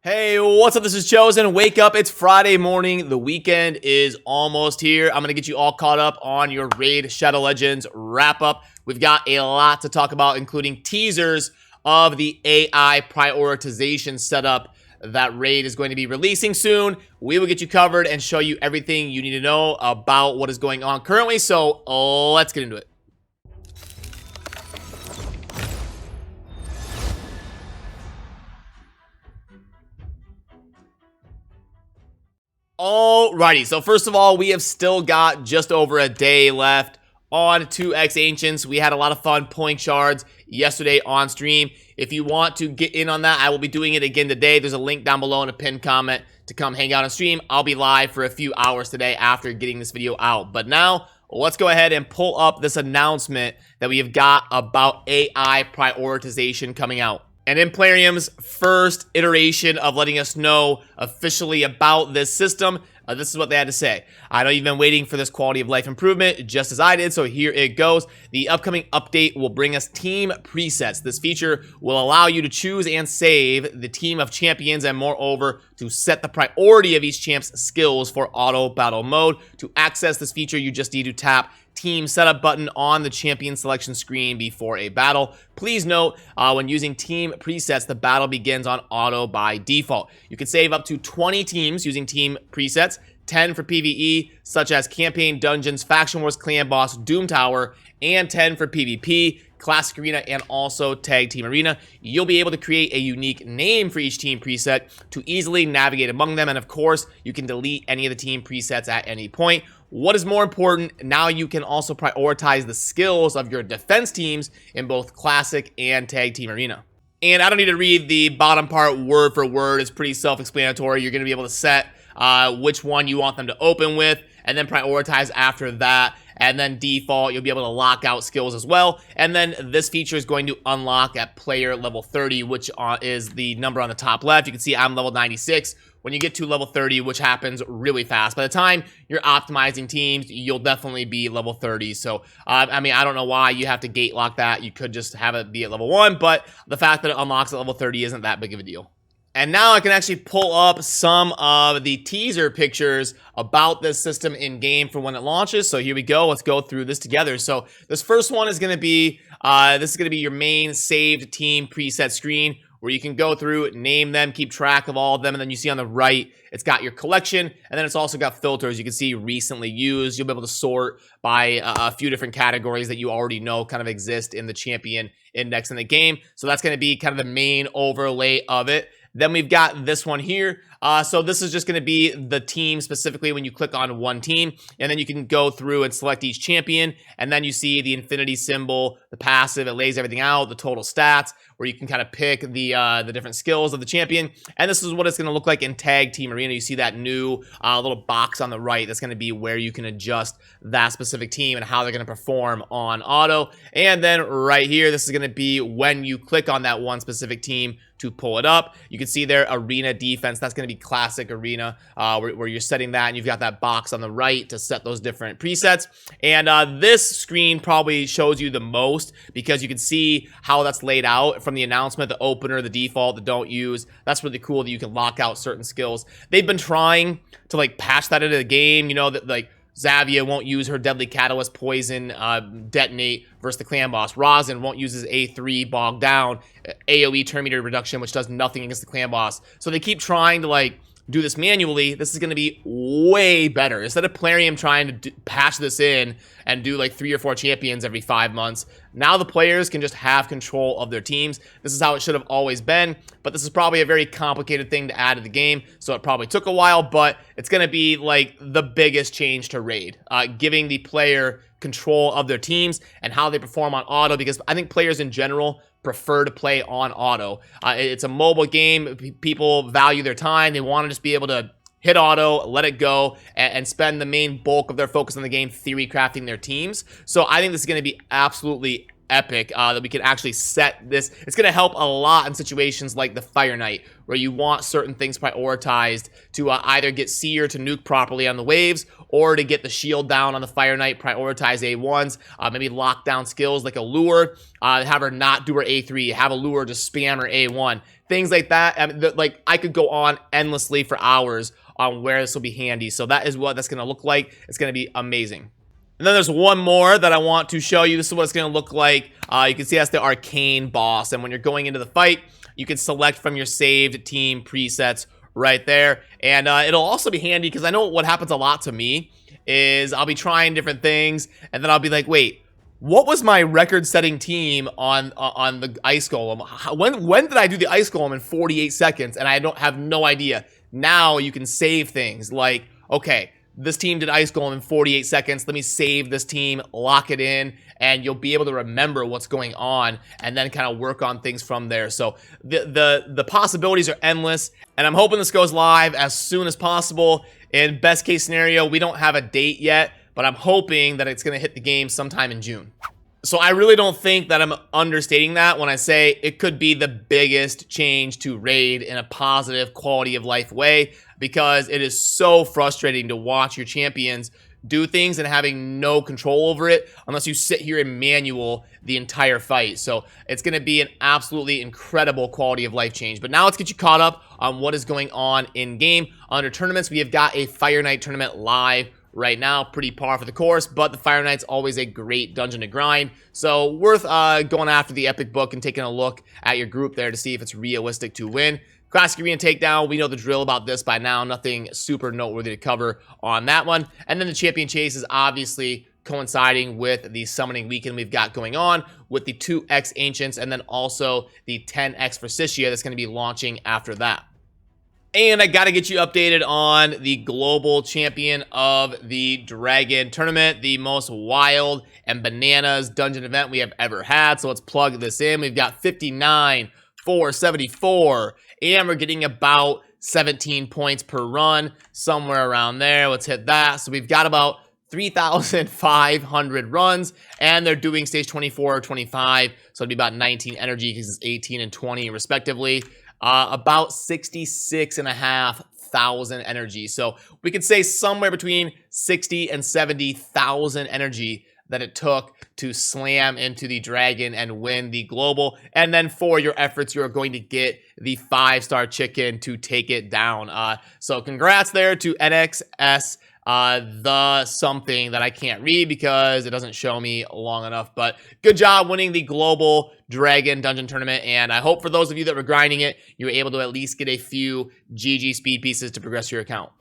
Hey, what's up? This is Chosen. Wake up. It's Friday morning. The weekend is almost here. I'm going to get you all caught up on your Raid Shadow Legends wrap up. We've got a lot to talk about, including teasers of the AI prioritization setup that Raid is going to be releasing soon. We will get you covered and show you everything you need to know about what is going on currently. So let's get into it. Alrighty, so first of all, we have still got just over a day left on 2x Ancients. We had a lot of fun pulling shards yesterday on stream. If you want to get in on that, I will be doing it again today. There's a link down below in a pinned comment to come hang out on stream. I'll be live for a few hours today after getting this video out. But now, let's go ahead and pull up this announcement that we have got about AI prioritization coming out. And in Plarium's first iteration of letting us know officially about this system, this is what they had to say. I know you've been waiting for this quality of life improvement just as I did, so here it goes. The upcoming update will bring us team presets. This feature will allow you to choose and save the team of champions and moreover to set the priority of each champ's skills for auto battle mode. To access this feature, you just need to tap team setup button on the champion selection screen before a battle. Please note, when using team presets, the battle begins on auto by default. You can save up to 20 teams using team presets, 10 for PvE, such as campaign, dungeons, faction wars, clan boss, doom tower, and 10 for PvP, classic arena, and also tag team arena. You'll be able to create a unique name for each team preset to easily navigate among them, and of course, you can delete any of the team presets at any point. What is more important, now you can also prioritize the skills of your defense teams in both classic and tag team arena. And I don't need to read the bottom part word for word. It's pretty self-explanatory. You're going to be able to set which one you want them to open with and then prioritize after that. And then default, you'll be able to lock out skills as well. And then this feature is going to unlock at player level 30, which is the number on the top left. You can see I'm level 96. When you get to level 30, which happens really fast, by the time you're optimizing teams, you'll definitely be level 30. So, I mean, I don't know why you have to gate lock that. You could just have it be at level 1, but the fact that it unlocks at level 30 isn't that big of a deal. And now I can actually pull up some of the teaser pictures about this system in game for when it launches. So here we go. Let's go through this together. So this first one is going to be your main saved team preset screen where you can go through, name them, keep track of all of them, and then you see on the right, it's got your collection, and then it's also got filters. You can see recently used. You'll be able to sort by a few different categories that you already know kind of exist in the champion index in the game. So that's going to be kind of the main overlay of it. Then we've got this one here. So this is just going to be the team specifically when you click on one team, and then you can go through and select each champion, and then you see the infinity symbol, the passive, it lays everything out, the total stats, where you can kind of pick the different skills of the champion. And this is what it's going to look like in tag team arena. You see that new little box on the right. That's going to be where you can adjust that specific team and how they're going to perform on auto. And then right here, this is going to be when you click on that one specific team to pull it up. You can see their arena defense. That's going to be classic arena, where you're setting that, and you've got that box on the right to set those different presets. And this screen probably shows you the most because you can see how that's laid out from the announcement, the opener, the default, the don't use. That's really cool that you can lock out certain skills. They've been trying to like patch that into the game, you know, that like Xavia won't use her deadly catalyst poison detonate versus the clan boss. Rosin won't use his A3 bog down AoE turn meter reduction, which does nothing against the clan boss. So they keep trying to like do this manually. This is going to be way better. Instead of Plarium trying to patch this in and do like 3 or 4 champions every 5 months, now the players can just have control of their teams. This is how it should have always been, but this is probably a very complicated thing to add to the game, so it probably took a while, but it's going to be like the biggest change to Raid, giving the player control of their teams and how they perform on auto, because I think players in general prefer to play on auto. It's a mobile game. People value their time. They want to just be able to hit auto, let it go, and spend the main bulk of their focus on the game theory crafting their teams. So I think this is going to be absolutely epic, that we can actually set this. It's going to help a lot in situations like the Fire Knight, where you want certain things prioritized to either get Seer to nuke properly on the waves, or to get the shield down on the Fire Knight, prioritize A1s, maybe lock down skills like a lure, have her not do her A3, have a lure just spam her A1. things like that. I mean, like I could go on endlessly for hours on where this will be handy. So that is what that's going to look like. It's going to be amazing. And then there's one more that I want to show you. This is what it's going to look like. You can see that's the arcane boss. And when you're going into the fight, you can select from your saved team presets right there. And it'll also be handy because I know what happens a lot to me is I'll be trying different things. And then I'll be like, wait, what was my record-setting team on the ice golem? When did I do the ice golem in 48 seconds? And I have no idea. Now you can save things like, okay, this team did ice golem in 48 seconds. Let me save this team, lock it in, and you'll be able to remember what's going on and then kind of work on things from there. So the possibilities are endless, and I'm hoping this goes live as soon as possible. In best case scenario, we don't have a date yet, but I'm hoping that it's going to hit the game sometime in June. So I really don't think that I'm understating that when I say it could be the biggest change to Raid in a positive quality of life way, because it is so frustrating to watch your champions do things and having no control over it unless you sit here in manual the entire fight. So it's going to be an absolutely incredible quality of life change. But now let's get you caught up on what is going on in game. Under tournaments, we have got a Fire Knight tournament live right now, pretty par for the course, but the Fire Knight's always a great dungeon to grind, so worth going after the epic book and taking a look at your group there to see if it's realistic to win. Classic Arena Takedown, we know the drill about this by now, nothing super noteworthy to cover on that one. And then the Champion Chase is obviously coinciding with the summoning weekend we've got going on with the 2x Ancients and then also the 10x Forsythia that's going to be launching after that. And I got to get you updated on the global champion of the Dragon tournament, the most wild and bananas dungeon event we have ever had. So let's plug this in. We've got 59,474, and we're getting about 17 points per run, somewhere around there. Let's hit that. So we've got about 3,500 runs, and they're doing stage 24 or 25, so it'd be about 19 energy because it's 18 and 20 respectively. About 66,500 energy. So we could say somewhere between 60 and 70,000 energy that it took to slam into the Dragon and win the global. And then for your efforts, you're going to get the 5-star chicken to take it down. So congrats there to NXS. The something that I can't read because it doesn't show me long enough, but good job winning the global Dragon dungeon tournament, and I hope for those of you that were grinding it, you were able to at least get a few GG speed pieces to progress your account.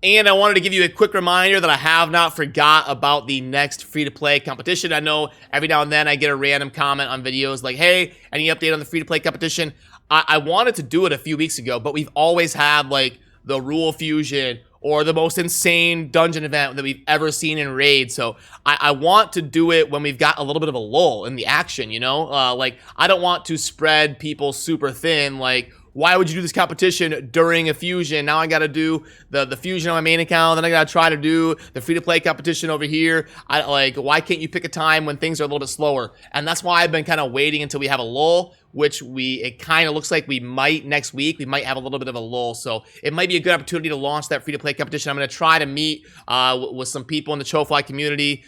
And I wanted to give you a quick reminder that I have not forgot about the next free-to-play competition. I know every now and then I get a random comment on videos like, hey, any update on the free-to-play competition? I wanted to do it a few weeks ago, but we've always had like the Rule Fusion or the most insane dungeon event that we've ever seen in Raid. So I want to do it when we've got a little bit of a lull in the action, you know? Like, I don't want to spread people super thin. Like, why would you do this competition during a fusion? Now I got to do the fusion on my main account. Then I got to try to do the free-to-play competition over here. Why can't you pick a time when things are a little bit slower? And that's why I've been kind of waiting until we have a lull, which it kind of looks like we might next week. We might have a little bit of a lull. So it might be a good opportunity to launch that free-to-play competition. I'm going to try to meet with some people in the Chofly community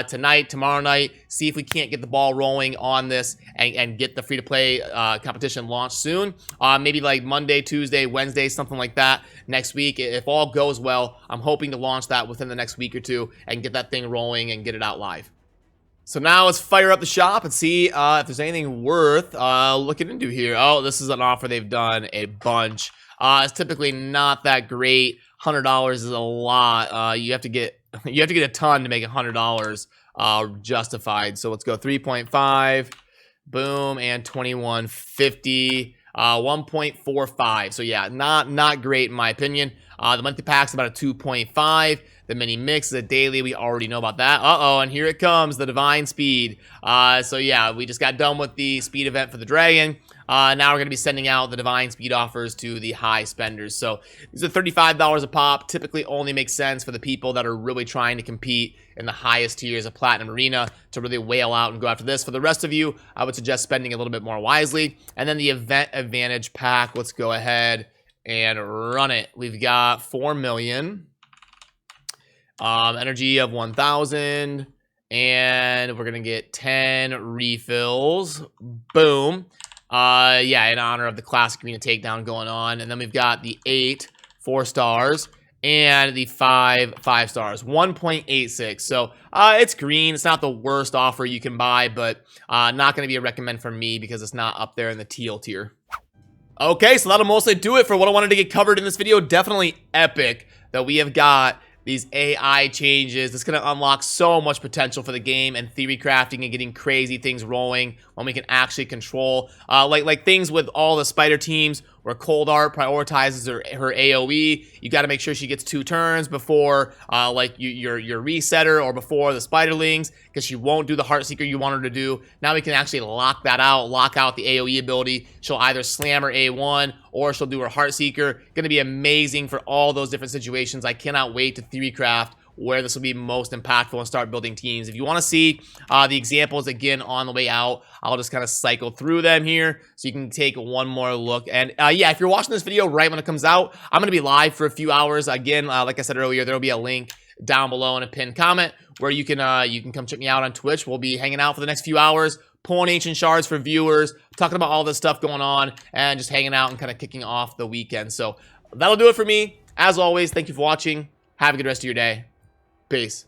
tonight, tomorrow night, see if we can't get the ball rolling on this and get the free-to-play competition launched soon. Maybe like Monday, Tuesday, Wednesday, something like that next week. If all goes well, I'm hoping to launch that within the next week or two and get that thing rolling and get it out live. So now let's fire up the shop and see if there's anything worth looking into here. Oh, this is an offer they've done a bunch. It's typically not that great. $100 is a lot. You have to get a ton to make $100 justified. So let's go 3.5, boom, and 2150. 1.45. So yeah, not great in my opinion. The monthly pack's about a 2.5. The mini mix is a daily. We already know about that. And here it comes, the divine speed. So yeah, we just got done with the speed event for the Dragon. Now we're going to be sending out the divine speed offers to the high spenders. So these are $35 a pop. Typically only makes sense for the people that are really trying to compete in the highest tiers of Platinum Arena to really whale out and go after this. For the rest of you, I would suggest spending a little bit more wisely. And then the event advantage pack, let's go ahead and run it. We've got 4 million. Energy of 1,000. And we're going to get 10 refills. Boom. Yeah, in honor of the classic arena takedown going on. And then we've got the 8 4-stars and the 5 5-stars, 1.86. So it's green. It's not the worst offer you can buy, but not going to be a recommend for me because it's not up there in the teal tier. Okay, so that'll mostly do it for what I wanted to get covered in this video. Definitely epic that we have got these AI changes. It's going to unlock so much potential for the game and theory crafting and getting crazy things rolling when we can actually control like things with all the spider teams where Cold Art prioritizes her AoE. You got to make sure she gets 2 turns before like your resetter or before the spiderlings, because she won't do the Heartseeker you want her to do. Now we can actually lock that out, lock out the AoE ability. She'll either slam her A1 or she'll do her Heartseeker. Gonna be amazing for all those different situations. I cannot wait to theory craft where this will be most impactful and start building teams. If you want to see the examples again on the way out, I'll just kind of cycle through them here so you can take one more look. And yeah, if you're watching this video right when it comes out, I'm going to be live for a few hours. Again, like I said earlier, there will be a link down below in a pinned comment where you can come check me out on Twitch. We'll be hanging out for the next few hours, pulling ancient shards for viewers, talking about all this stuff going on, and just hanging out and kind of kicking off the weekend. So that'll do it for me. As always, thank you for watching. Have a good rest of your day. Peace.